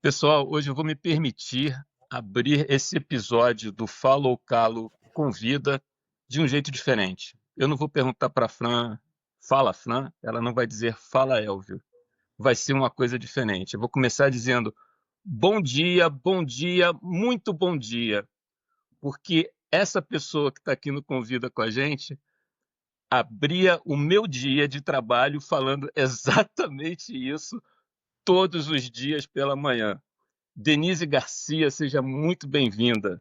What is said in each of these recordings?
Pessoal, hoje eu vou me permitir abrir esse episódio do Fala ou Calo Convida de um jeito diferente. Eu não vou perguntar para a Fran, fala Fran, ela não vai dizer fala Elvio. Vai ser uma coisa diferente. Eu vou começar dizendo bom dia, muito bom dia, porque essa pessoa que está aqui no Convida com a gente abria o meu dia de trabalho falando exatamente isso todos os dias pela manhã. Denise Garcia, seja muito bem-vinda.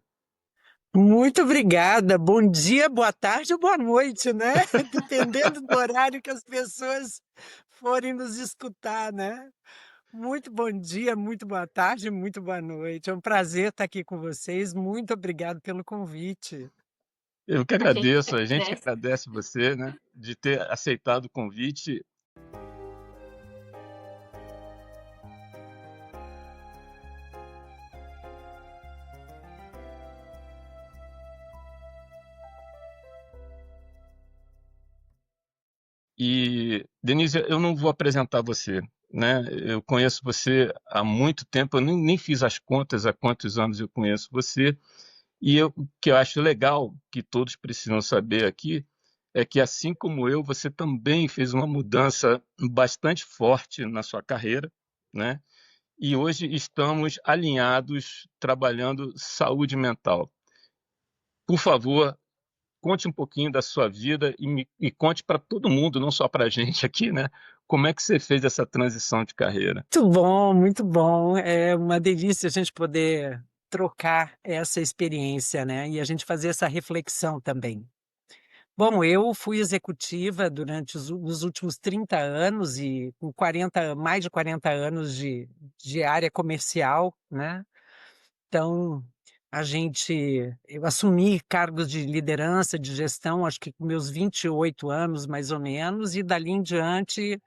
Muito obrigada. Bom dia, boa tarde ou boa noite, né? Dependendo do horário que as pessoas forem nos escutar, né? Muito bom dia, muito boa tarde, muito boa noite. É um prazer estar aqui com vocês. Muito obrigado pelo convite. Eu que A gente que agradeço, a gente que agradece. agradece você, né, de ter aceitado o convite. E, Denise, eu não vou apresentar você, né? Eu conheço você há muito tempo, eu nem fiz as contas há quantos anos eu conheço você. O que eu acho legal, que todos precisam saber aqui, é que assim como eu, você também fez uma mudança bastante forte na sua carreira, né? E hoje estamos alinhados trabalhando saúde mental. Por favor, conte um pouquinho da sua vida e conte para todo mundo, não só para a gente aqui, né? Como é que você fez essa transição de carreira? Muito bom, muito bom. É uma delícia a gente poder trocar essa experiência, né? E a gente fazer essa reflexão também. Bom, eu fui executiva durante os últimos 30 anos e com 40, mais de 40 anos de área comercial, né? Então, eu assumi cargos de liderança, de gestão, acho que com meus 28 anos, mais ou menos, e dali em diante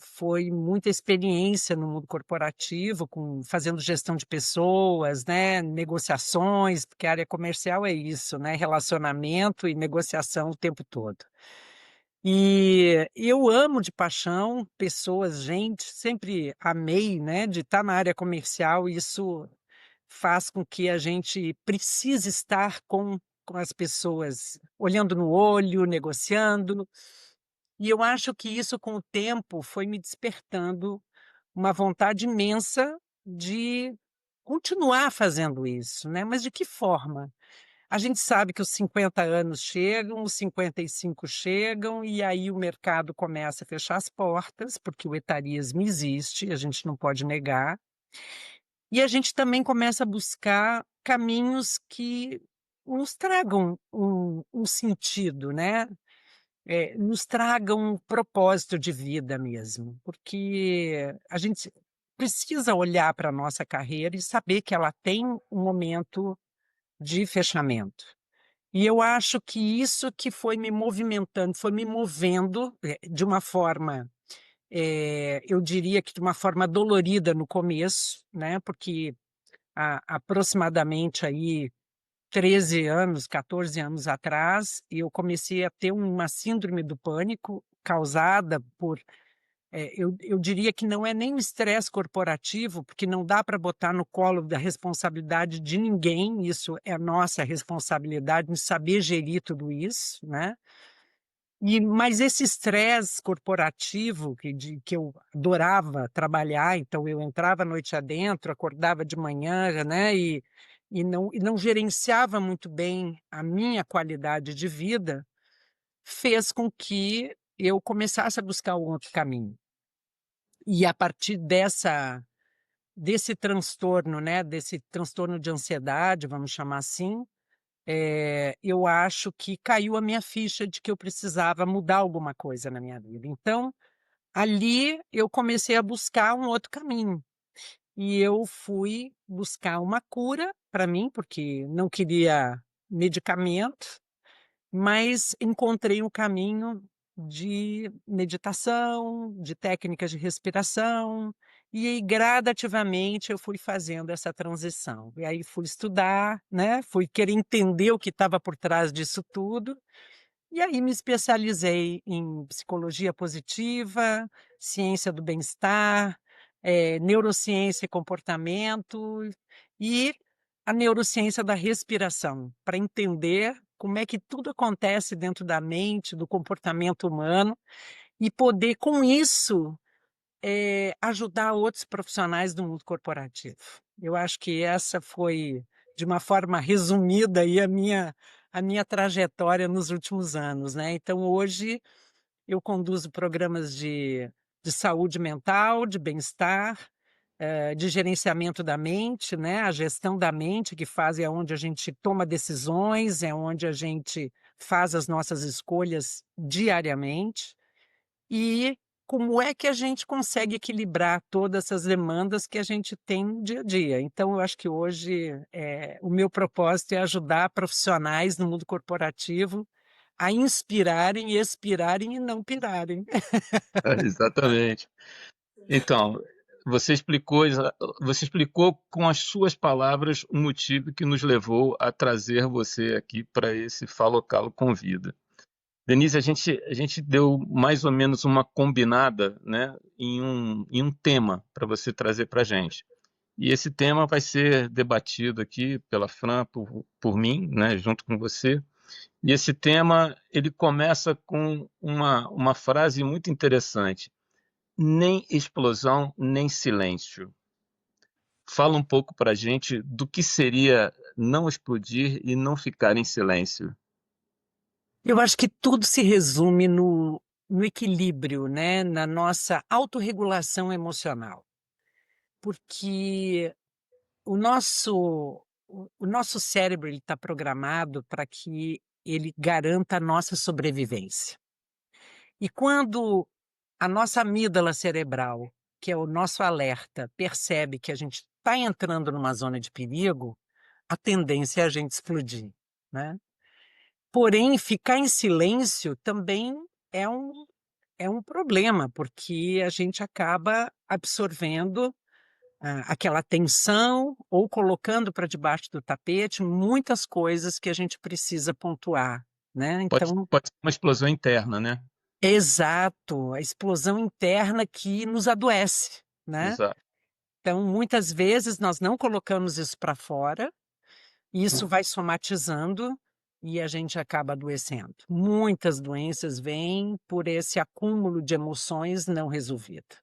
foi muita experiência no mundo corporativo, fazendo gestão de pessoas, né, negociações, porque a área comercial é isso, né, relacionamento e negociação o tempo todo. E eu amo de paixão pessoas, gente, sempre amei, né, de estar na área comercial, e isso faz com que a gente precise estar com as pessoas, olhando no olho, negociando. E eu acho que isso, com o tempo, foi me despertando uma vontade imensa de continuar fazendo isso, né? Mas de que forma? A gente sabe que os 50 anos chegam, os 55 chegam, e aí o mercado começa a fechar as portas, porque o etarismo existe, a gente não pode negar, e a gente também começa a buscar caminhos que nos tragam um sentido, né? Nos tragam um propósito de vida mesmo, porque a gente precisa olhar para a nossa carreira e saber que ela tem um momento de fechamento. E eu acho que isso que foi me movimentando, foi me movendo de uma forma, eu diria que de uma forma dolorida no começo, né? Porque aproximadamente aí 13 anos, 14 anos atrás, eu comecei a ter uma síndrome do pânico causada por, eu diria que não é nem o estresse corporativo, porque não dá para botar no colo da responsabilidade de ninguém, isso é nossa responsabilidade em saber gerir tudo isso, né? Mas esse estresse corporativo que eu adorava trabalhar, então eu entrava a noite adentro, acordava de manhã, né, e não gerenciava muito bem a minha qualidade de vida, fez com que eu começasse a buscar um outro caminho. E a partir desse transtorno, né, desse transtorno de ansiedade, vamos chamar assim, eu acho que caiu a minha ficha de que eu precisava mudar alguma coisa na minha vida. Então, ali eu comecei a buscar um outro caminho. E eu fui buscar uma cura para mim, porque não queria medicamento, mas encontrei um caminho de meditação, de técnicas de respiração, e aí gradativamente eu fui fazendo essa transição. E aí fui estudar, né? Fui querer entender o que estava por trás disso tudo, e aí me especializei em psicologia positiva, ciência do bem-estar, neurociência e comportamento e a neurociência da respiração, para entender como é que tudo acontece dentro da mente, do comportamento humano, e poder, com isso, ajudar outros profissionais do mundo corporativo. Eu acho que essa foi, de uma forma resumida, aí, a minha trajetória nos últimos anos, né? Então, hoje, eu conduzo programas de saúde mental, de bem-estar, de gerenciamento da mente, né? A gestão da mente, que é onde a gente toma decisões, é onde a gente faz as nossas escolhas diariamente. E como é que a gente consegue equilibrar todas essas demandas que a gente tem no dia a dia? Então, eu acho que hoje o meu propósito é ajudar profissionais no mundo corporativo a inspirarem, expirarem e não pirarem. Exatamente. Então, você explicou, você explicou com as suas palavras o motivo que nos levou a trazer você aqui para esse Falocalo Convida. Denise, a gente deu mais ou menos uma combinada, né, em um tema para você trazer para a gente. E esse tema vai ser debatido aqui pela Fran, por mim, né, junto com você. E esse tema, ele começa com uma frase muito interessante: nem explosão, nem silêncio. Fala um pouco para a gente do que seria não explodir e não ficar em silêncio. Eu acho que tudo se resume no equilíbrio, né? Na nossa autorregulação emocional. Porque o nosso cérebro está programado para que ele garanta a nossa sobrevivência. E quando a nossa amígdala cerebral, que é o nosso alerta, percebe que a gente está entrando numa zona de perigo, a tendência é a gente explodir, né? Porém, ficar em silêncio também é um problema, porque a gente acaba absorvendo aquela tensão ou colocando para debaixo do tapete muitas coisas que a gente precisa pontuar, né? Pode, Então, pode ser uma explosão interna, né? exato, a explosão interna que nos adoece, né? Exato. Então, muitas vezes nós não colocamos isso para fora, e isso vai somatizando e a gente acaba adoecendo. Muitas doenças vêm por esse acúmulo de emoções não resolvidas.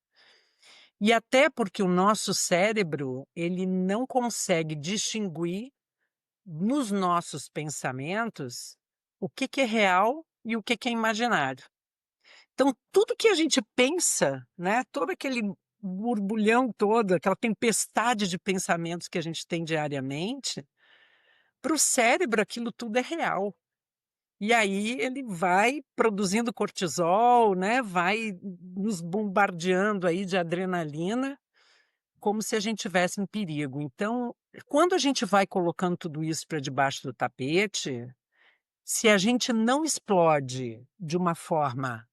E até porque o nosso cérebro, ele não consegue distinguir nos nossos pensamentos o que é real e o que é imaginário. Então, tudo que a gente pensa, né, todo aquele borbulhão todo, aquela tempestade de pensamentos que a gente tem diariamente, para o cérebro aquilo tudo é real. E aí ele vai produzindo cortisol, né, vai nos bombardeando aí de adrenalina, como se a gente tivesse em perigo. Então, quando a gente vai colocando tudo isso para debaixo do tapete, se a gente não explode de uma forma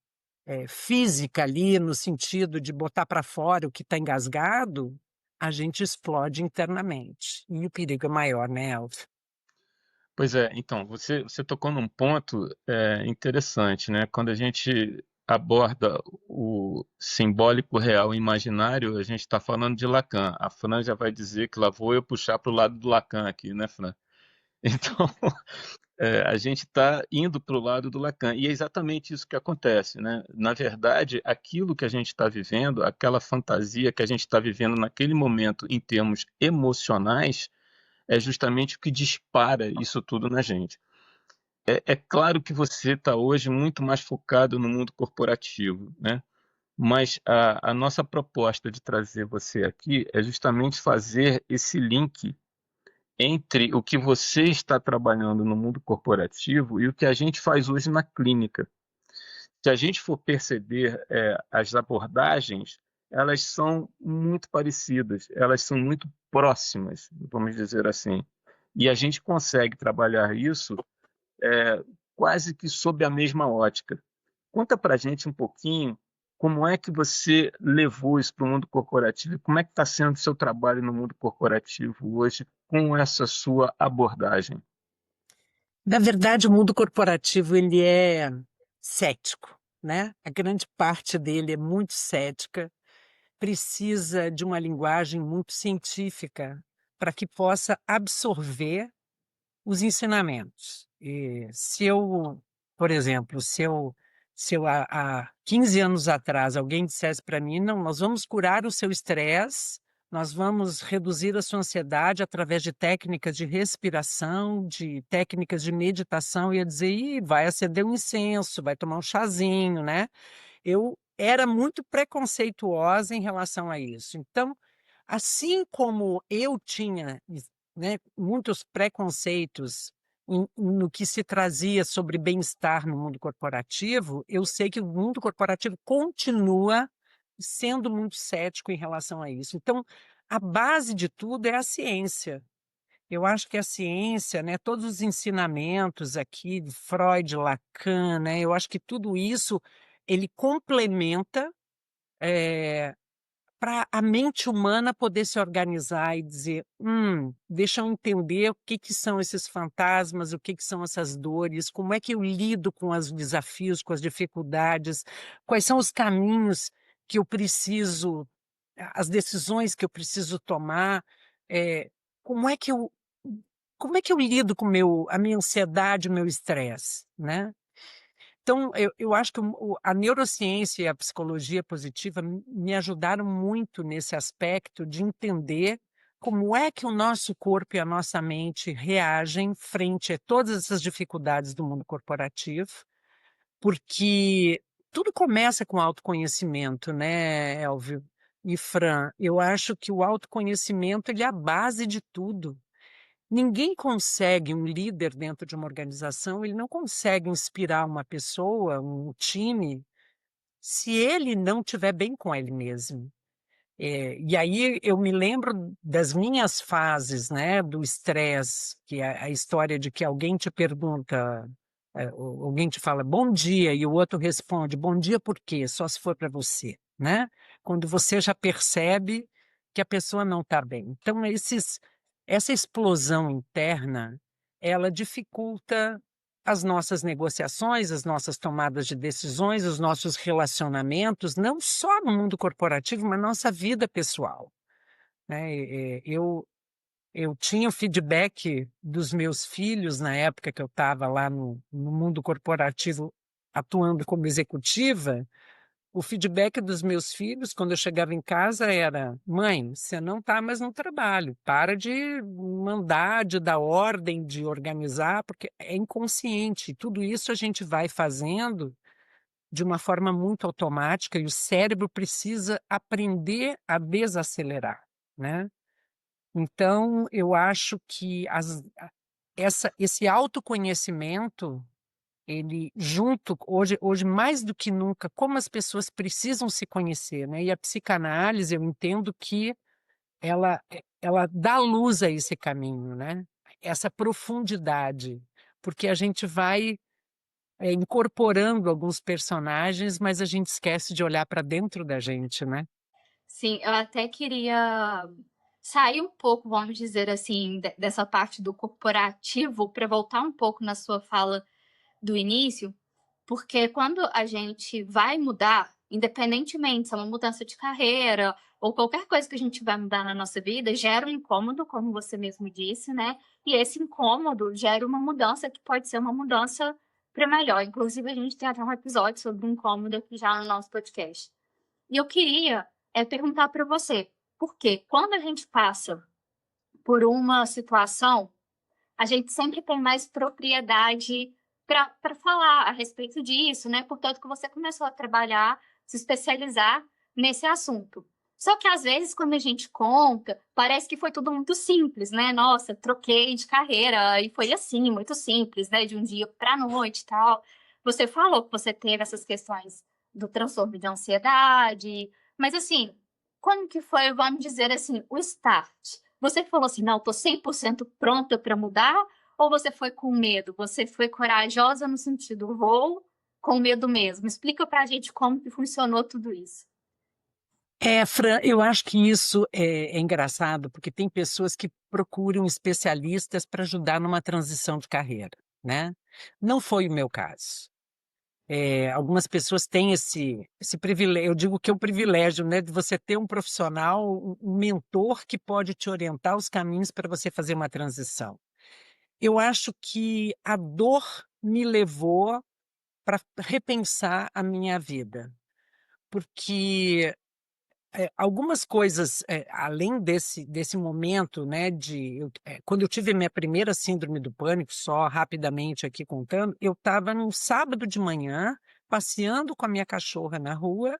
física ali, no sentido de botar para fora o que está engasgado, a gente explode internamente. E o perigo é maior, né, Elvio? Pois é, então, você tocou num ponto interessante, né? Quando a gente aborda o simbólico real e imaginário, a gente está falando de Lacan. A Fran já vai dizer que lá vou eu puxar para o lado do Lacan aqui, né, Fran? Então, a gente está indo para o lado do Lacan, e é exatamente isso que acontece, né? Na verdade, aquilo que a gente está vivendo, aquela fantasia que a gente está vivendo naquele momento em termos emocionais, é justamente o que dispara isso tudo na gente. É claro que você está hoje muito mais focado no mundo corporativo, né? Mas a nossa proposta de trazer você aqui é justamente fazer esse link entre o que você está trabalhando no mundo corporativo e o que a gente faz hoje na clínica. Se a gente for perceber as abordagens, elas são muito parecidas, elas são muito próximas, vamos dizer assim. E a gente consegue trabalhar isso quase que sob a mesma ótica. Conta para a gente um pouquinho como é que você levou isso para o mundo corporativo e como é que está sendo o seu trabalho no mundo corporativo hoje com essa sua abordagem. Na verdade, o mundo corporativo ele é cético, né? A grande parte dele é muito cética. precisa de uma linguagem muito científica para que possa absorver os ensinamentos. E se eu, por exemplo, se eu há 15 anos atrás alguém dissesse para mim, não, nós vamos curar o seu estresse, nós vamos reduzir a sua ansiedade através de técnicas de respiração, de técnicas de meditação, eu ia dizer, ih, vai acender um incenso, vai tomar um chazinho, né? Eu era muito preconceituosa em relação a isso. Então, assim como eu tinha, né, muitos preconceitos no que se trazia sobre bem-estar no mundo corporativo, eu sei que o mundo corporativo continua sendo muito cético em relação a isso. Então, a base de tudo é a ciência. Eu acho que a ciência, né, todos os ensinamentos aqui de Freud, Lacan, né, eu acho que tudo isso ele complementa para a mente humana poder se organizar e dizer, deixa eu entender o que são esses fantasmas, o que são essas dores, como é que eu lido com os desafios, com as dificuldades, quais são os caminhos que eu preciso, as decisões que eu preciso tomar, eh, como é que eu, como é que eu lido com a minha ansiedade, o meu estresse, né? Então, eu acho que a neurociência e a psicologia positiva me ajudaram muito nesse aspecto de entender como é que o nosso corpo e a nossa mente reagem frente a todas essas dificuldades do mundo corporativo, porque tudo começa com autoconhecimento, né, Elvio e Fran? Eu acho que o autoconhecimento ele é a base de tudo. Ninguém consegue, um líder dentro de uma organização, ele não consegue inspirar uma pessoa, um time, se ele não estiver bem com ele mesmo. E aí eu me lembro das minhas fases, né, do estresse, que é a história de que alguém te pergunta, alguém te fala bom dia e o outro responde bom dia por quê? Só se for para você, né? Quando você já percebe que a pessoa não está bem. Então essa explosão interna, ela dificulta as nossas negociações, as nossas tomadas de decisões, os nossos relacionamentos, não só no mundo corporativo, mas na nossa vida pessoal, né? Eu tinha o feedback dos meus filhos na época que eu estava lá no mundo corporativo atuando como executiva. O feedback dos meus filhos, quando eu chegava em casa, era: mãe, você não está mais no trabalho, para de mandar, de dar ordem, de organizar, porque é inconsciente. Tudo isso a gente vai fazendo de uma forma muito automática e o cérebro precisa aprender a desacelerar, né? Então, eu acho que esse autoconhecimento ele junto hoje mais do que nunca, como as pessoas precisam se conhecer, né? E a psicanálise, eu entendo que ela dá luz a esse caminho, né? Essa profundidade, porque a gente vai incorporando alguns personagens, mas a gente esquece de olhar para dentro da gente, né? Sim, eu até queria sair um pouco, vamos dizer assim, dessa parte do corporativo para voltar um pouco na sua fala do início, porque quando a gente vai mudar, independentemente se é uma mudança de carreira ou qualquer coisa que a gente vai mudar na nossa vida, gera um incômodo, como você mesmo disse, né? E esse incômodo gera uma mudança que pode ser uma mudança para melhor. Inclusive, a gente tem até um episódio sobre o incômodo aqui já no nosso podcast. E eu queria perguntar para você, porque quando a gente passa por uma situação, a gente sempre tem mais propriedade para falar a respeito disso, né? Portanto, que você começou a trabalhar, se especializar nesse assunto. Só que às vezes, quando a gente conta, parece que foi tudo muito simples, né? Nossa, troquei de carreira e foi assim, muito simples, né? De um dia para a noite e tal. Você falou que você teve essas questões do transtorno de ansiedade, mas assim, como que foi, vamos dizer assim, o start? Você falou assim, não, estou 100% pronta para mudar? Ou você foi com medo? Você foi corajosa no sentido, vou com medo mesmo? Explica para a gente como que funcionou tudo isso. Fran, eu acho que isso é engraçado, porque tem pessoas que procuram especialistas para ajudar numa transição de carreira, né? Não foi o meu caso. Algumas pessoas têm esse privilégio, eu digo que é o privilégio, né, de você ter um profissional, um mentor que pode te orientar os caminhos para você fazer uma transição. Eu acho que a dor me levou para repensar a minha vida, porque algumas coisas, além desse momento, né, quando eu tive minha primeira síndrome do pânico, só rapidamente aqui contando, eu estava num sábado de manhã, passeando com a minha cachorra na rua,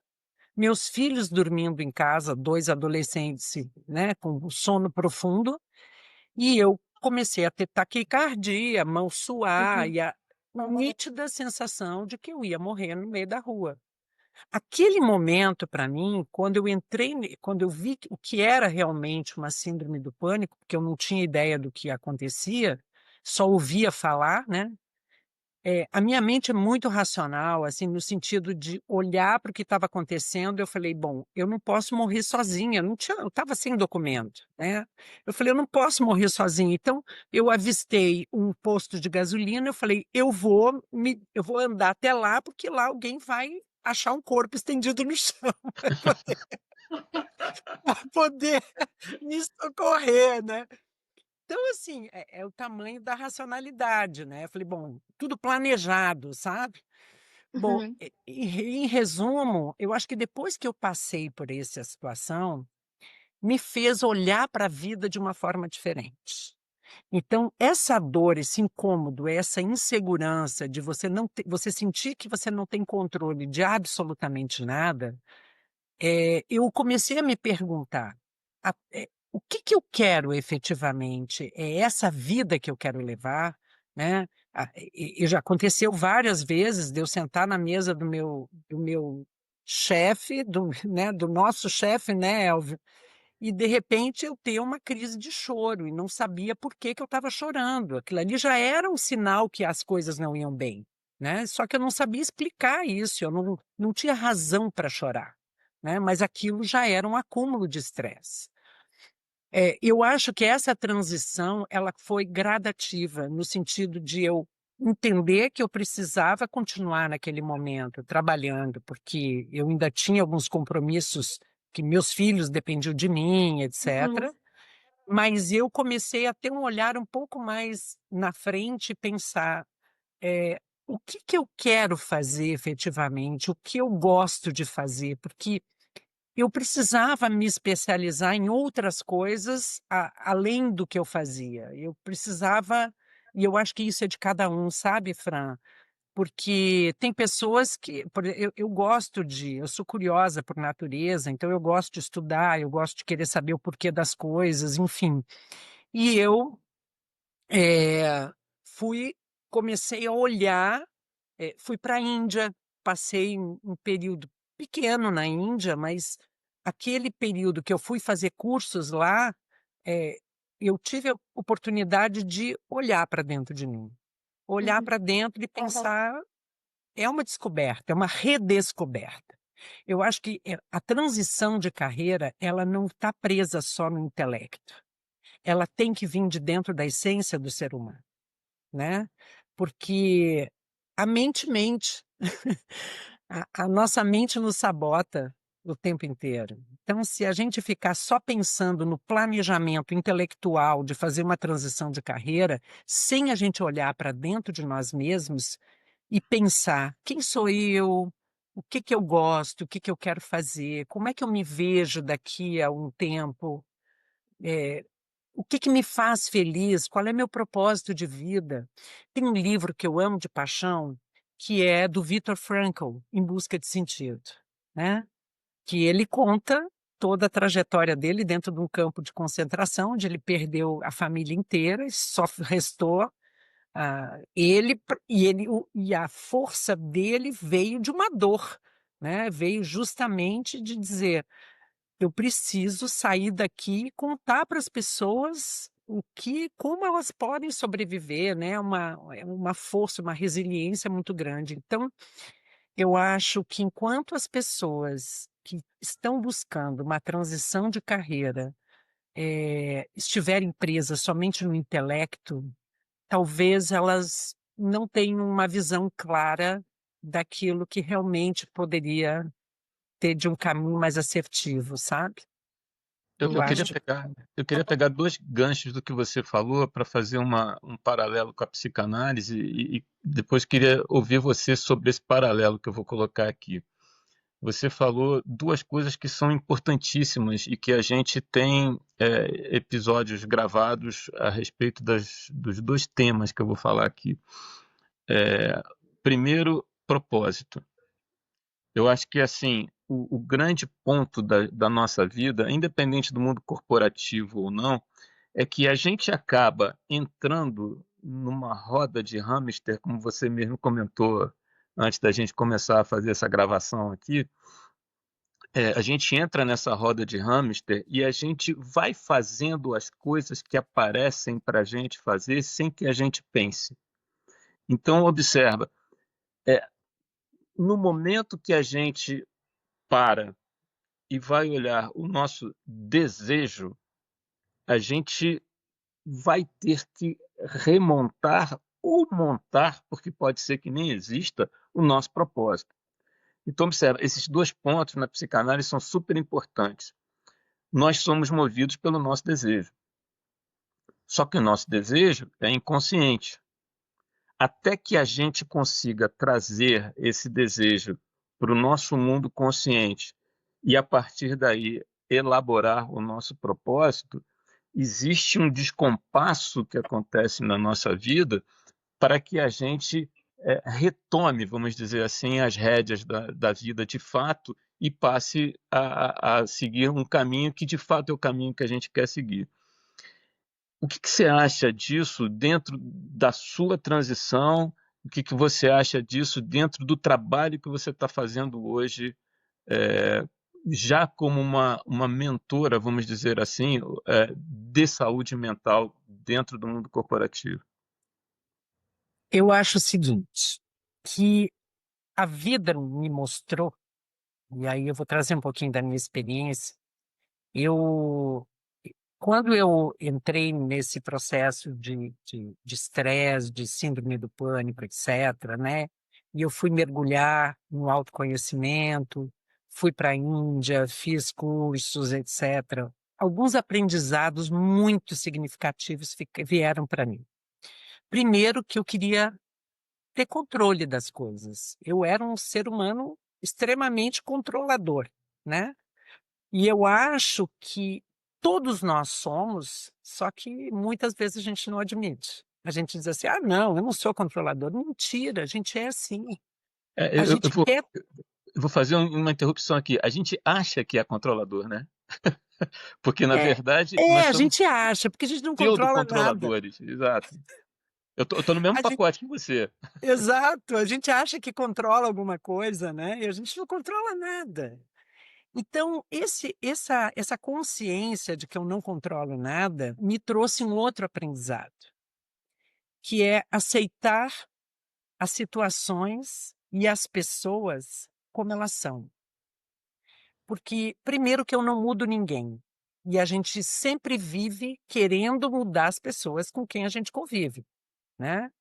meus filhos dormindo em casa, 2 adolescentes, né, com sono profundo, e eu comecei a ter taquicardia, mão suar Uhum. e a nítida sensação de que eu ia morrer no meio da rua. Aquele momento, para mim, quando eu vi o que era realmente uma síndrome do pânico, porque eu não tinha ideia do que acontecia, só ouvia falar, né? A minha mente é muito racional, assim, no sentido de olhar para o que estava acontecendo. Eu falei, bom, eu não posso morrer sozinha, eu estava sem documento, né? Eu falei, eu não posso morrer sozinha. Então, eu avistei um posto de gasolina, eu falei, eu vou andar até lá, porque lá alguém vai achar um corpo estendido no chão para poder me socorrer, né? Então, assim, é o tamanho da racionalidade, né? Eu falei, bom, tudo planejado, sabe? Bom, Uhum. em resumo, eu acho que depois que eu passei por essa situação, me fez olhar para a vida de uma forma diferente. Então, essa dor, esse incômodo, essa insegurança de você sentir que você não tem controle de absolutamente nada, eu comecei a me perguntar, o que que eu quero efetivamente? É essa vida que eu quero levar, né? E já aconteceu várias vezes de eu sentar na mesa do meu chefe, né, do nosso chefe, né, Elvio, e de repente eu ter uma crise de choro e não sabia por que que eu estava chorando. Aquilo ali já era um sinal que as coisas não iam bem, né? Só que eu não sabia explicar isso, eu não tinha razão para chorar, né? Mas aquilo já era um acúmulo de estresse. Eu acho que essa transição ela foi gradativa, no sentido de eu entender que eu precisava continuar naquele momento trabalhando, porque eu ainda tinha alguns compromissos que meus filhos dependiam de mim, Uhum. etc. Mas eu comecei a ter um olhar um pouco mais na frente e pensar, o que que eu quero fazer efetivamente, o que eu gosto de fazer, porque eu precisava me especializar em outras coisas além do que eu fazia. Eu precisava, e eu acho que isso é de cada um, sabe, Fran? Porque tem pessoas que, eu sou curiosa por natureza, então eu gosto de estudar, eu gosto de querer saber o porquê das coisas, enfim. E eu eh, fui, comecei a olhar, fui para a Índia, passei um período pequeno na Índia, mas aquele período que eu fui fazer cursos lá, eh, eu tive a oportunidade de olhar para dentro de mim. Olhar Uhum. para dentro e pensar, é uma descoberta, é uma redescoberta. Eu acho que a transição de carreira, ela não está presa só no intelecto. Ela tem que vir de dentro da essência do ser humano, né? Porque a mente mente. A nossa mente nos sabota o tempo inteiro. Então, se a gente ficar só pensando no planejamento intelectual de fazer uma transição de carreira, sem a gente olhar para dentro de nós mesmos e pensar: quem sou eu? O que que eu gosto? O que que eu quero fazer? Como é que eu me vejo daqui a um tempo? Eh, o que que me faz feliz? Qual é meu propósito de vida? Tem um livro que eu amo de paixão, que é do Viktor Frankl, Em Busca de Sentido, né? Que ele conta toda a trajetória dele dentro de um campo de concentração, onde ele perdeu a família inteira e só restou e a força dele veio de uma dor, né? Veio justamente de dizer: eu preciso sair daqui e contar para as pessoas como elas podem sobreviver, né? Uma força, uma resiliência muito grande. Então, eu acho que enquanto as pessoas que estão buscando uma transição de carreira estiverem presas somente no intelecto, talvez elas não tenham uma visão clara daquilo que realmente poderia ter de um caminho mais assertivo, sabe? Eu, Eu eu queria acho. pegar, eu queria pegar dois ganchos do que você falou para fazer um paralelo com a psicanálise e depois queria ouvir você sobre esse paralelo que eu vou colocar aqui. Você falou duas coisas que são importantíssimas e que a gente tem episódios gravados a respeito dos dois temas que eu vou falar aqui. Primeiro, propósito. Eu acho que assim o grande ponto da nossa vida, independente do mundo corporativo ou não, é que a gente acaba entrando numa roda de hamster, como você mesmo comentou antes da gente começar a fazer essa gravação aqui. A gente entra nessa roda de hamster e a gente vai fazendo as coisas que aparecem para a gente fazer sem que a gente pense. Então, observa, é, no momento que a gente para e vai olhar o nosso desejo, a gente vai ter que remontar ou montar, porque pode ser que nem exista, o nosso propósito. Então, observa, esses dois pontos na psicanálise são super importantes. Nós somos movidos pelo nosso desejo. Só que o nosso desejo é inconsciente. Até que a gente consiga trazer esse desejo para o nosso mundo consciente e, a partir daí, elaborar o nosso propósito, existe um descompasso que acontece na nossa vida para que a gente retome, vamos dizer assim, as rédeas da vida de fato e passe a seguir um caminho que de fato é o caminho que a gente quer seguir. O que você acha disso dentro da sua transição? O que você acha disso dentro do trabalho que você está fazendo hoje, é, já como uma mentora, vamos dizer assim, de saúde mental dentro do mundo corporativo? Eu acho o seguinte, que a vida me mostrou, e aí eu vou trazer um pouquinho da minha experiência. Eu, quando eu entrei nesse processo de estresse, de síndrome do pânico, etc., né? E eu fui mergulhar no autoconhecimento, fui para a Índia, fiz cursos, etc. Alguns aprendizados muito significativos vieram para mim. Primeiro, que eu queria ter controle das coisas. Eu era um ser humano extremamente controlador, né? E eu acho que todos nós somos, só que muitas vezes a gente não admite. A gente diz assim: ah, não, eu não sou controlador. Mentira, a gente é assim. É, A eu, eu gente vou, quer. eu vou fazer uma interrupção aqui. A gente acha que é controlador, né? Porque, na É, verdade, nós a somos gente acha, porque a gente não controla nada. pseudo-controladores. Exato. Eu tô no mesmo A gente, pacote que você. exato, a gente acha que controla alguma coisa, né? E a gente não controla nada. Então, essa consciência de que eu não controlo nada me trouxe um outro aprendizado, que é aceitar as situações e as pessoas como elas são. Porque, primeiro, que eu não mudo ninguém. E a gente sempre vive querendo mudar as pessoas com quem a gente convive, né?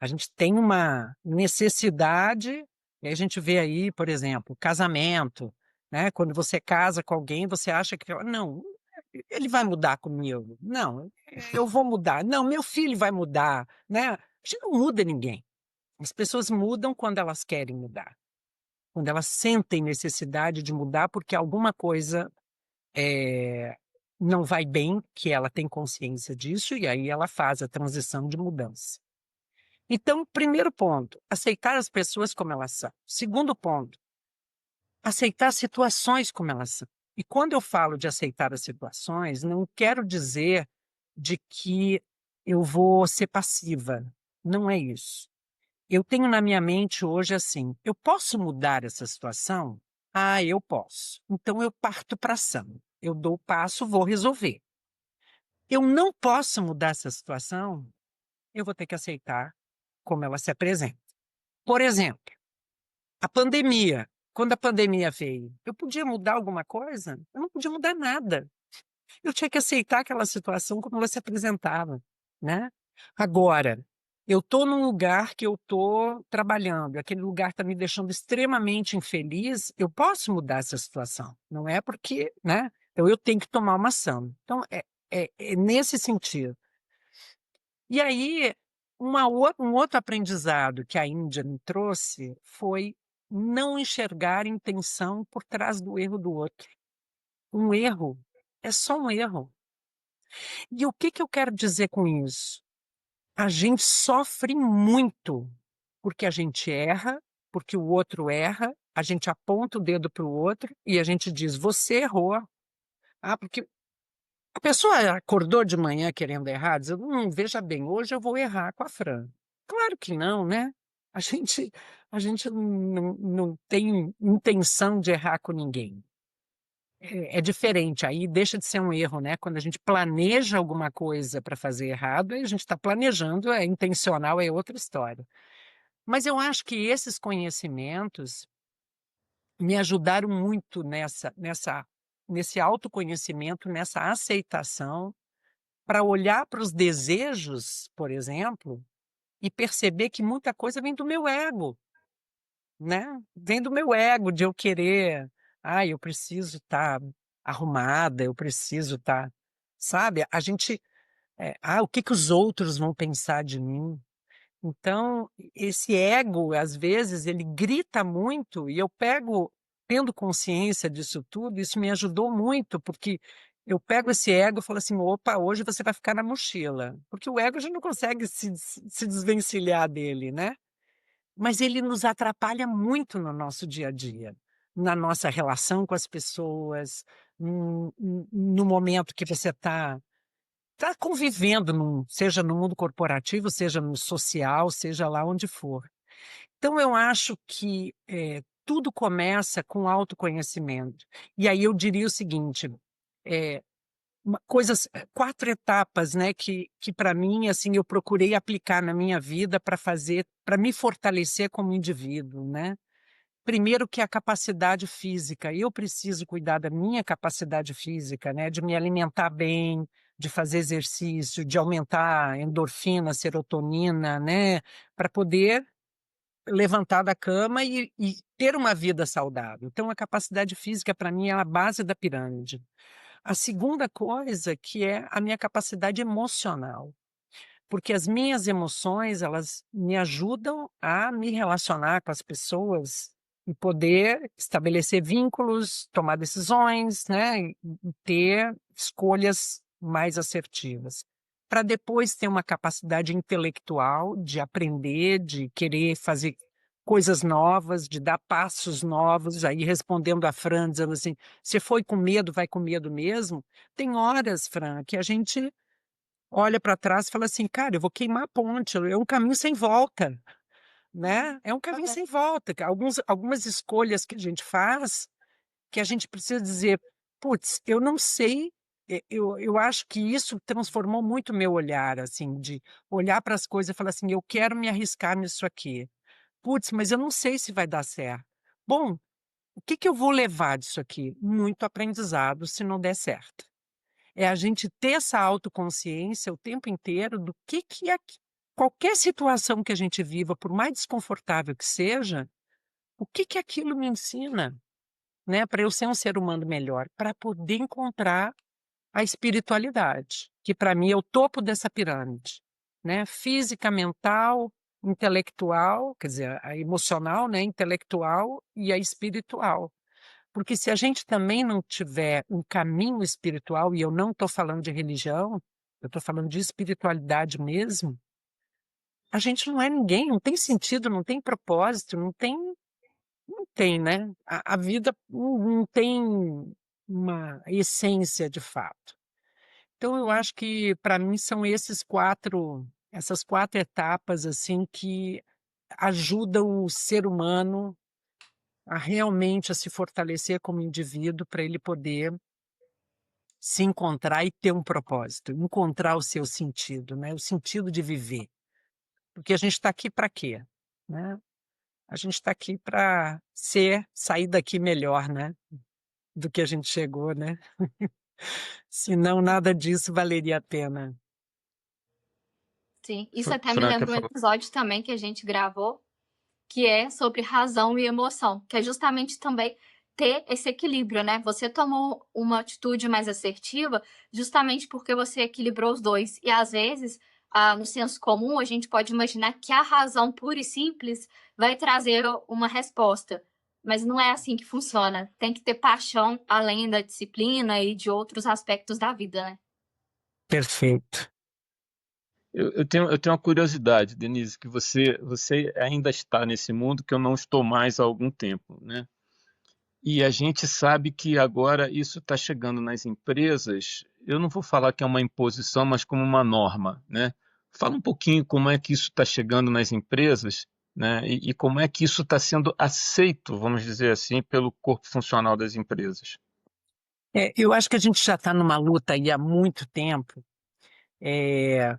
A gente tem uma necessidade, e a gente vê aí, por exemplo, casamento, né? Quando você casa com alguém, você acha que, não, ele vai mudar comigo. Não, eu vou mudar. Não, meu filho vai mudar, né? A gente não muda ninguém. As pessoas mudam quando elas querem mudar, quando elas sentem necessidade de mudar porque alguma coisa não vai bem, que ela tem consciência disso, e aí ela faz a transição de mudança. Então, primeiro ponto, aceitar as pessoas como elas são. Segundo ponto, aceitar as situações como elas são. E quando eu falo de aceitar as situações, não quero dizer de que eu vou ser passiva. Não é isso. Eu tenho na minha mente hoje assim: eu posso mudar essa situação? Ah, eu posso. Então eu parto para ação. Eu dou o passo, vou resolver. Eu não posso mudar essa situação, eu vou ter que aceitar como ela se apresenta. Por exemplo, a pandemia. Quando a pandemia veio, eu podia mudar alguma coisa? Eu não podia mudar nada. Eu tinha que aceitar aquela situação como ela se apresentava, né? Agora, eu estou num lugar que eu estou trabalhando, aquele lugar está me deixando extremamente infeliz, eu posso mudar essa situação. Não é porque, né? Então eu tenho que tomar uma ação. Então é nesse sentido. E aí, um outro aprendizado que a Índia me trouxe foi não enxergar intenção por trás do erro do outro. Um erro é só um erro. E o que que eu quero dizer com isso? A gente sofre muito porque a gente erra, porque o outro erra, a gente aponta o dedo para o outro e a gente diz: você errou. Ah, porque a pessoa acordou de manhã querendo errar, dizendo: veja bem, hoje eu vou errar com a Fran. Claro que não, né? A gente, a gente não tem intenção de errar com ninguém. É diferente, aí deixa de ser um erro, né? Quando a gente planeja alguma coisa para fazer errado, aí a gente está planejando, é intencional, é outra história. Mas eu acho que esses conhecimentos me ajudaram muito nesse autoconhecimento, nessa aceitação, para olhar para os desejos, por exemplo, e perceber que muita coisa vem do meu ego, né? Vem do meu ego de eu querer, eu preciso estar arrumada, eu preciso estar, sabe? A gente, o que que os outros vão pensar de mim? Então, esse ego, às vezes, ele grita muito e eu tendo consciência disso tudo, isso me ajudou muito, porque eu pego esse ego e falo assim, opa, hoje você vai ficar na mochila. Porque o ego a gente não consegue se desvencilhar dele, né? Mas ele nos atrapalha muito no nosso dia a dia, na nossa relação com as pessoas, no momento que você está convivendo, seja no mundo corporativo, seja no social, seja lá onde for. Então, eu acho que tudo começa com autoconhecimento. E aí eu diria o seguinte, é, coisas, 4 etapas, né, que para mim, assim, eu procurei aplicar na minha vida para me fortalecer como indivíduo, né? Primeiro que a capacidade física. Eu preciso cuidar da minha capacidade física, né? De me alimentar bem, de fazer exercício, de aumentar a endorfina, serotonina, né? Para poder levantar da cama e ter uma vida saudável. Então, a capacidade física, para mim, é a base da pirâmide. A segunda coisa que é a minha capacidade emocional, porque as minhas emoções, elas me ajudam a me relacionar com as pessoas e poder estabelecer vínculos, tomar decisões, né, e ter escolhas mais assertivas. Para depois ter uma capacidade intelectual de aprender, de querer fazer coisas novas, de dar passos novos, aí respondendo a Fran, dizendo assim, você foi com medo, vai com medo mesmo? Tem horas, Fran, que a gente olha para trás e fala assim, cara, eu vou queimar a ponte, é um caminho sem volta, né? É um caminho sem volta. Algumas escolhas que a gente faz, que a gente precisa dizer, putz, eu não sei, eu acho que isso transformou muito o meu olhar, assim, de olhar para as coisas e falar assim, eu quero me arriscar nisso aqui. Putz, mas eu não sei se vai dar certo. Bom, o que que eu vou levar disso aqui? Muito aprendizado se não der certo. É a gente ter essa autoconsciência o tempo inteiro do que é qualquer situação que a gente viva, por mais desconfortável que seja, o que que aquilo me ensina, né, para eu ser um ser humano melhor, para poder encontrar a espiritualidade, que para mim é o topo dessa pirâmide, né? Física, mental, intelectual, quer dizer, a emocional, né, intelectual e a espiritual. Porque se a gente também não tiver um caminho espiritual, e eu não estou falando de religião, eu estou falando de espiritualidade mesmo, a gente não é ninguém, não tem sentido, não tem propósito, não tem, né? A vida não tem uma essência de fato. Então eu acho que para mim são essas 4 etapas assim que ajudam o ser humano a realmente a se fortalecer como indivíduo para ele poder se encontrar e ter um propósito, encontrar o seu sentido, né? O sentido de viver. Porque a gente está aqui para quê? Né? A gente está aqui para sair daqui melhor, né? Do que a gente chegou, né? Senão nada disso valeria a pena. Sim, isso até me Fran, quer lembra um falar? episódio também que a gente gravou, que é sobre razão e emoção, que é justamente também ter esse equilíbrio, né? Você tomou uma atitude mais assertiva justamente porque você equilibrou os dois. E às vezes, no senso comum, a gente pode imaginar que a razão pura e simples vai trazer uma resposta. Mas não é assim que funciona. Tem que ter paixão além da disciplina e de outros aspectos da vida, né? Perfeito. Eu tenho uma curiosidade, Denise, que você ainda está nesse mundo que eu não estou mais há algum tempo, né? E a gente sabe que agora isso está chegando nas empresas. Eu não vou falar que é uma imposição, mas como uma norma, né? Fala um pouquinho como é que isso está chegando nas empresas, né? E como é que isso está sendo aceito, vamos dizer assim, pelo corpo funcional das empresas. Eu acho que a gente já está numa luta aí há muito tempo, é,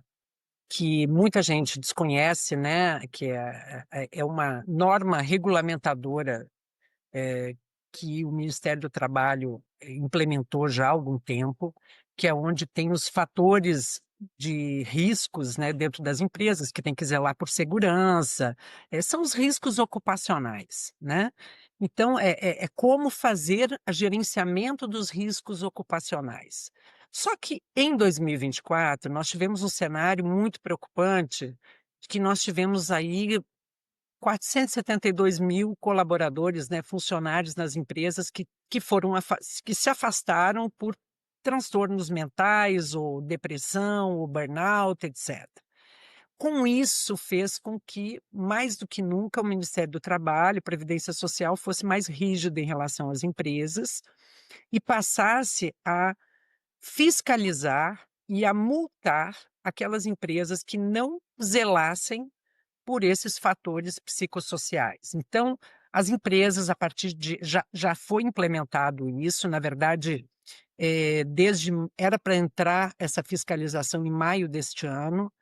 que muita gente desconhece, né? Que é uma norma regulamentadora que o Ministério do Trabalho implementou já há algum tempo, que é onde tem os fatores de riscos, né, dentro das empresas, que tem que zelar por segurança, são os riscos ocupacionais, né? Então, é como fazer o gerenciamento dos riscos ocupacionais. Só que em 2024, nós tivemos um cenário muito preocupante, que nós tivemos aí 472 mil colaboradores, né, funcionários nas empresas que se afastaram por transtornos mentais, ou depressão, ou burnout, etc. Com isso, fez com que, mais do que nunca, o Ministério do Trabalho e Previdência Social fosse mais rígido em relação às empresas e passasse a fiscalizar e a multar aquelas empresas que não zelassem por esses fatores psicossociais. Então, as empresas, a partir de. Já foi implementado isso, na verdade, era para entrar essa fiscalização em maio deste ano.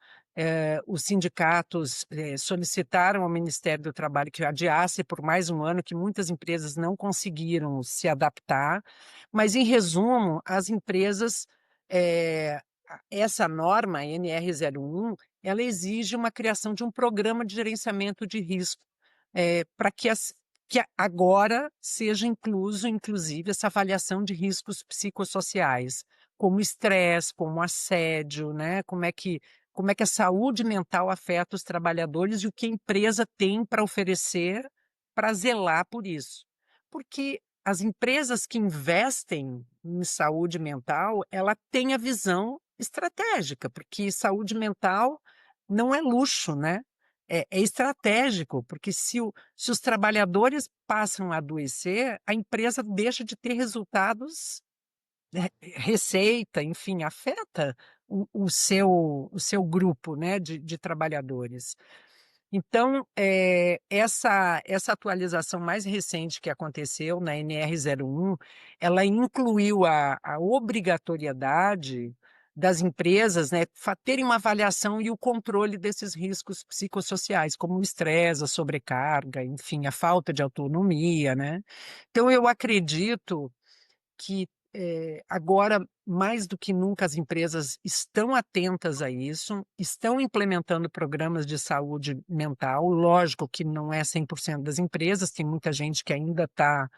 Os sindicatos solicitaram ao Ministério do Trabalho que adiasse por mais um ano, que muitas empresas não conseguiram se adaptar, mas, em resumo, as empresas, essa norma, a NR01, ela exige uma criação de um programa de gerenciamento de risco, para que agora seja inclusive, essa avaliação de riscos psicossociais, como estresse, como assédio, né? Como é que a saúde mental afeta os trabalhadores e o que a empresa tem para oferecer para zelar por isso. Porque as empresas que investem em saúde mental, ela tem a visão estratégica, porque saúde mental não é luxo, né? É estratégico, porque se os trabalhadores passam a adoecer, a empresa deixa de ter resultados, receita, enfim, afeta o seu grupo, né, de trabalhadores. Então, essa atualização mais recente que aconteceu na NR01, ela incluiu a obrigatoriedade das empresas, né, terem uma avaliação e o controle desses riscos psicossociais, como o estresse, a sobrecarga, enfim, a falta de autonomia, né? Então, eu acredito que agora, mais do que nunca, as empresas estão atentas a isso, estão implementando programas de saúde mental. Lógico que não é 100% das empresas, tem muita gente que ainda está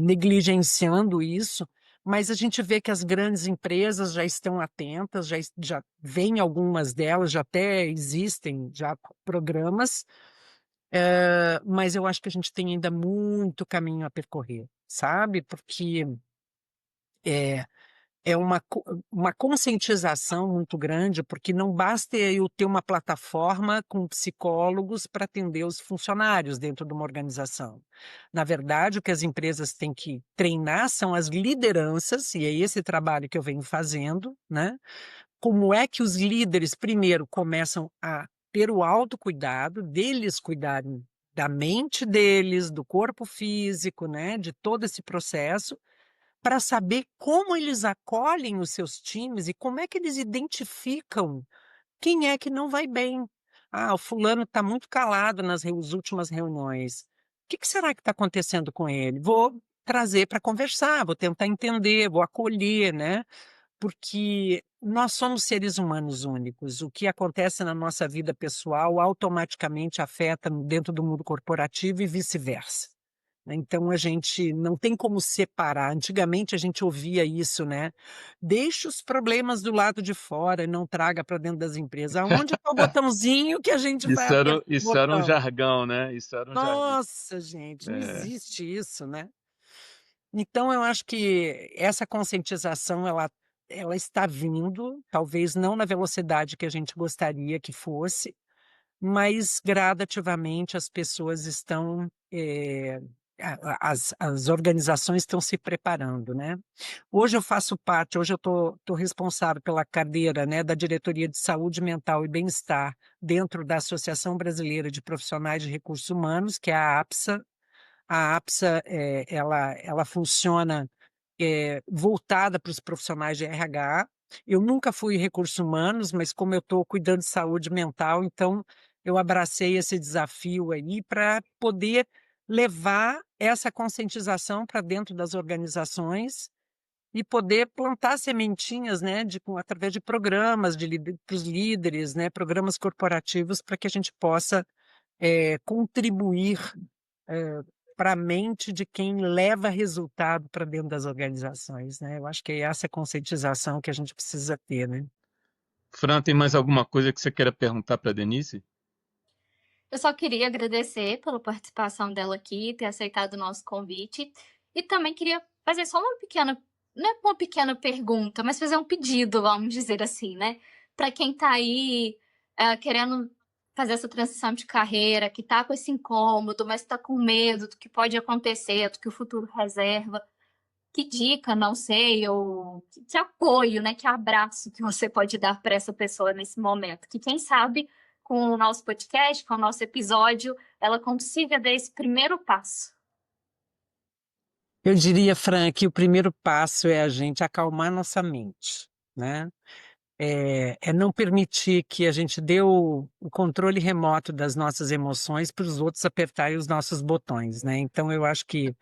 negligenciando isso, mas a gente vê que as grandes empresas já estão atentas, já vem algumas delas, já até existem já programas, mas eu acho que a gente tem ainda muito caminho a percorrer, sabe? Porque é, é uma conscientização muito grande, porque não basta eu ter uma plataforma com psicólogos para atender os funcionários dentro de uma organização. Na verdade, o que as empresas têm que treinar são as lideranças, e é esse trabalho que eu venho fazendo, né? Como é que os líderes, primeiro, começam a ter o autocuidado, deles cuidarem da mente deles, do corpo físico, né? De todo esse processo, para saber como eles acolhem os seus times e como é que eles identificam quem é que não vai bem. Ah, o fulano está muito calado nas últimas reuniões. O que será que está acontecendo com ele? Vou trazer para conversar, vou tentar entender, vou acolher, né? porque nós somos seres humanos únicos. O que acontece na nossa vida pessoal automaticamente afeta dentro do mundo corporativo e vice-versa. Então a gente não tem como separar. Antigamente a gente ouvia isso, né? Deixe os problemas do lado de fora e não traga para dentro das empresas. Aonde está o botãozinho que a gente vai apertar o Isso era um botão? jargão, né? Isso era um jargão. Nossa, gente, não É. existe isso, né? Então eu acho que essa conscientização ela está vindo, talvez não na velocidade que a gente gostaria que fosse, mas gradativamente as pessoas estão, as organizações estão se preparando, né? Hoje eu faço parte, hoje eu estou responsável pela cadeira, né, da Diretoria de Saúde Mental e Bem-Estar dentro da Associação Brasileira de Profissionais de Recursos Humanos, que é a APSA. A APSA, ela funciona voltada para os profissionais de RH. Eu nunca fui em recursos humanos, mas como eu estou cuidando de saúde mental, então eu abracei esse desafio aí para poder levar essa conscientização para dentro das organizações e poder plantar sementinhas, né, através de programas para os líderes, né, programas corporativos, para que a gente possa contribuir para a mente de quem leva resultado para dentro das organizações, né? Eu acho que é essa conscientização que a gente precisa ter, né? Fran, tem mais alguma coisa que você queira perguntar para a Denise? Eu só queria agradecer pela participação dela aqui, ter aceitado o nosso convite. E também queria fazer só uma pequena, não é uma pequena pergunta, mas fazer um pedido, vamos dizer assim, né? Para quem está aí querendo fazer essa transição de carreira, que está com esse incômodo, mas está com medo do que pode acontecer, do que o futuro reserva. Que dica, não sei, ou que apoio, né? Que abraço que você pode dar para essa pessoa nesse momento. Que quem sabe, com o nosso podcast, com o nosso episódio, ela consiga dar esse primeiro passo. Eu diria, Fran, que o primeiro passo é a gente acalmar nossa mente, né? É não permitir que a gente dê o controle remoto das nossas emoções para os outros apertarem os nossos botões, né? Então, eu acho que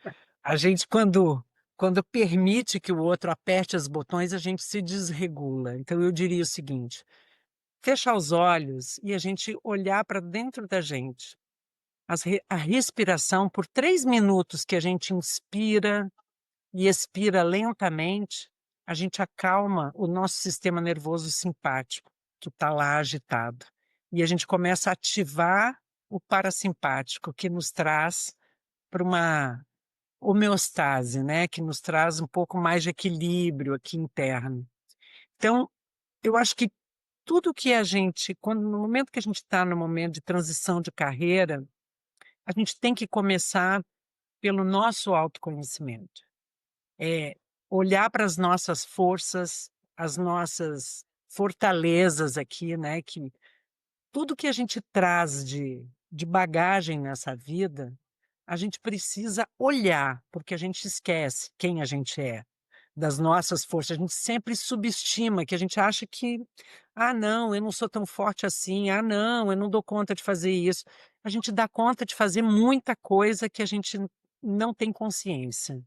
a gente, quando permite que o outro aperte os botões, a gente se desregula. Então, eu diria o seguinte: fechar os olhos e a gente olhar para dentro da gente. A respiração, por 3 minutos que a gente inspira e expira lentamente, a gente acalma o nosso sistema nervoso simpático, que está lá agitado. E a gente começa a ativar o parasimpático, que nos traz para uma homeostase, né? Que nos traz um pouco mais de equilíbrio aqui interno. Então, eu acho que tudo que a gente, no momento que a gente está no momento de transição de carreira, a gente tem que começar pelo nosso autoconhecimento. Olhar para as nossas forças, as nossas fortalezas aqui, né? Que tudo que a gente traz de bagagem nessa vida, a gente precisa olhar, porque a gente esquece quem a gente é, das nossas forças. A gente sempre subestima, que a gente acha que, ah, não, eu não sou tão forte assim, ah, não, eu não dou conta de fazer isso. A gente dá conta de fazer muita coisa que a gente não tem consciência.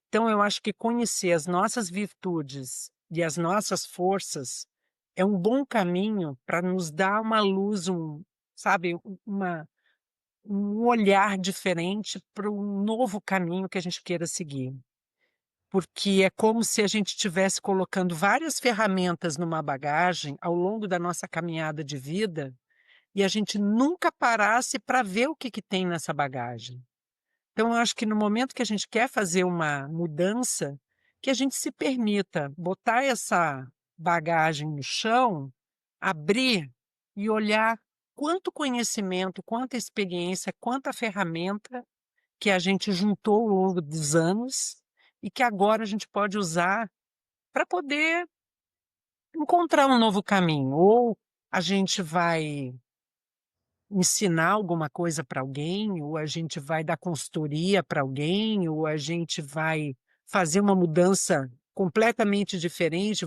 Então, eu acho que conhecer as nossas virtudes e as nossas forças é um bom caminho para nos dar uma luz, sabe, um olhar diferente para um novo caminho que a gente queira seguir. Porque é como se a gente estivesse colocando várias ferramentas numa bagagem ao longo da nossa caminhada de vida e a gente nunca parasse para ver o que tem nessa bagagem. Então, eu acho que no momento que a gente quer fazer uma mudança, que a gente se permita botar essa bagagem no chão, abrir e olhar quanto conhecimento, quanta experiência, quanta ferramenta que a gente juntou ao longo dos anos e que agora a gente pode usar para poder encontrar um novo caminho. Ou a gente vai ensinar alguma coisa para alguém, ou a gente vai dar consultoria para alguém, ou a gente vai fazer uma mudança completamente diferente.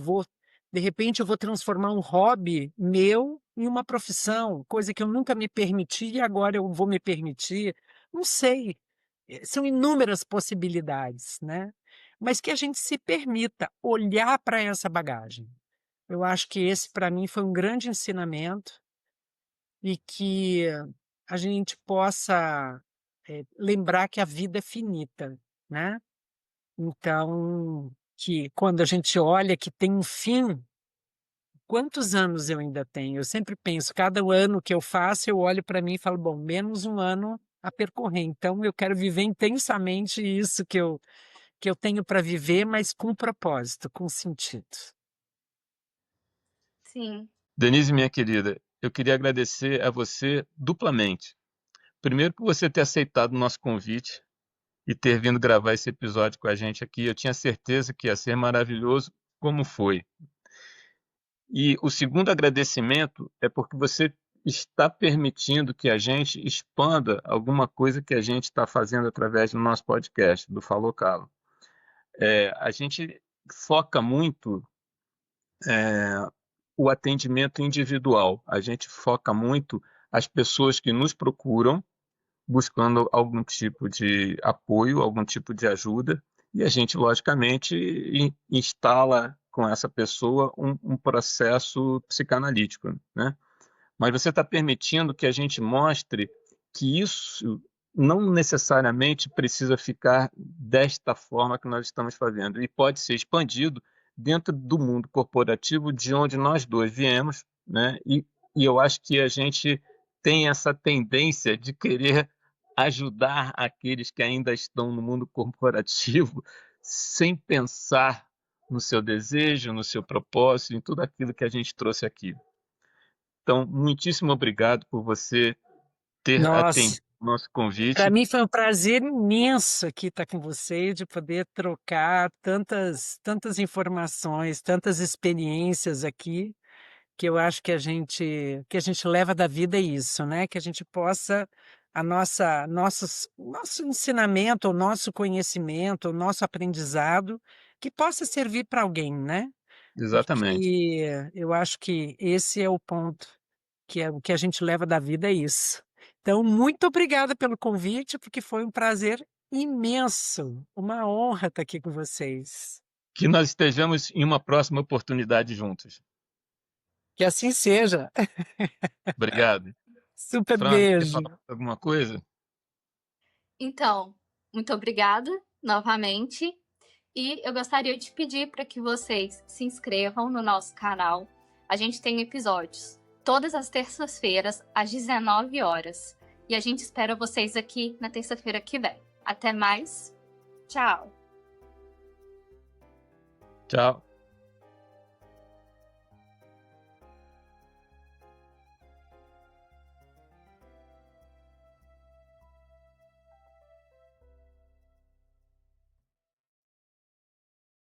De repente, eu vou transformar um hobby meu em uma profissão, coisa que eu nunca me permiti e agora eu vou me permitir. Não sei. São inúmeras possibilidades, né? mas que a gente se permita olhar para essa bagagem. Eu acho que esse, para mim, foi um grande ensinamento e que a gente possa lembrar que a vida é finita, né? Então, que quando a gente olha que tem um fim, quantos anos eu ainda tenho? Eu sempre penso, cada ano que eu faço, eu olho para mim e falo, bom, menos um ano a percorrer. Então, eu quero viver intensamente isso que eu tenho para viver, mas com propósito, com sentido. Sim. Denise, minha querida, eu queria agradecer a você duplamente. Primeiro, por você ter aceitado o nosso convite e ter vindo gravar esse episódio com a gente aqui. Eu tinha certeza que ia ser maravilhoso, como foi. E o segundo agradecimento é porque você está permitindo que a gente expanda alguma coisa que a gente está fazendo através do nosso podcast, do Falou Calo. A gente foca muito o atendimento individual, a gente foca muito as pessoas que nos procuram buscando algum tipo de apoio, algum tipo de ajuda, e a gente, logicamente, instala com essa pessoa um processo psicanalítico, né? Mas você está permitindo que a gente mostre que isso não necessariamente precisa ficar desta forma que nós estamos fazendo, e pode ser expandido dentro do mundo corporativo de onde nós dois viemos, né? E eu acho que a gente tem essa tendência de querer ajudar aqueles que ainda estão no mundo corporativo sem pensar no seu desejo, no seu propósito, em tudo aquilo que a gente trouxe aqui. Então, muitíssimo obrigado por você ter Nossa, atendido o nosso para convite. mim foi um prazer imenso aqui estar com você, de poder trocar tantas informações, tantas experiências aqui, que eu acho que a gente leva da vida é isso, né? Que a gente possa nosso ensinamento, o nosso conhecimento, o nosso aprendizado, que possa servir para alguém, né? Exatamente. Porque eu acho que esse é o ponto, que é o que a gente leva da vida é isso. Então, muito obrigada pelo convite, porque foi um prazer imenso, uma honra estar aqui com vocês. Que nós estejamos em uma próxima oportunidade juntos. Que assim seja. Obrigado. Super Fran, quer falar beijo. alguma coisa? Então, muito obrigada novamente. E eu gostaria de pedir para que vocês se inscrevam no nosso canal. A gente tem episódios todas as terças-feiras, às 19 horas. E a gente espera vocês aqui na terça-feira que vem. Até mais. Tchau. Tchau.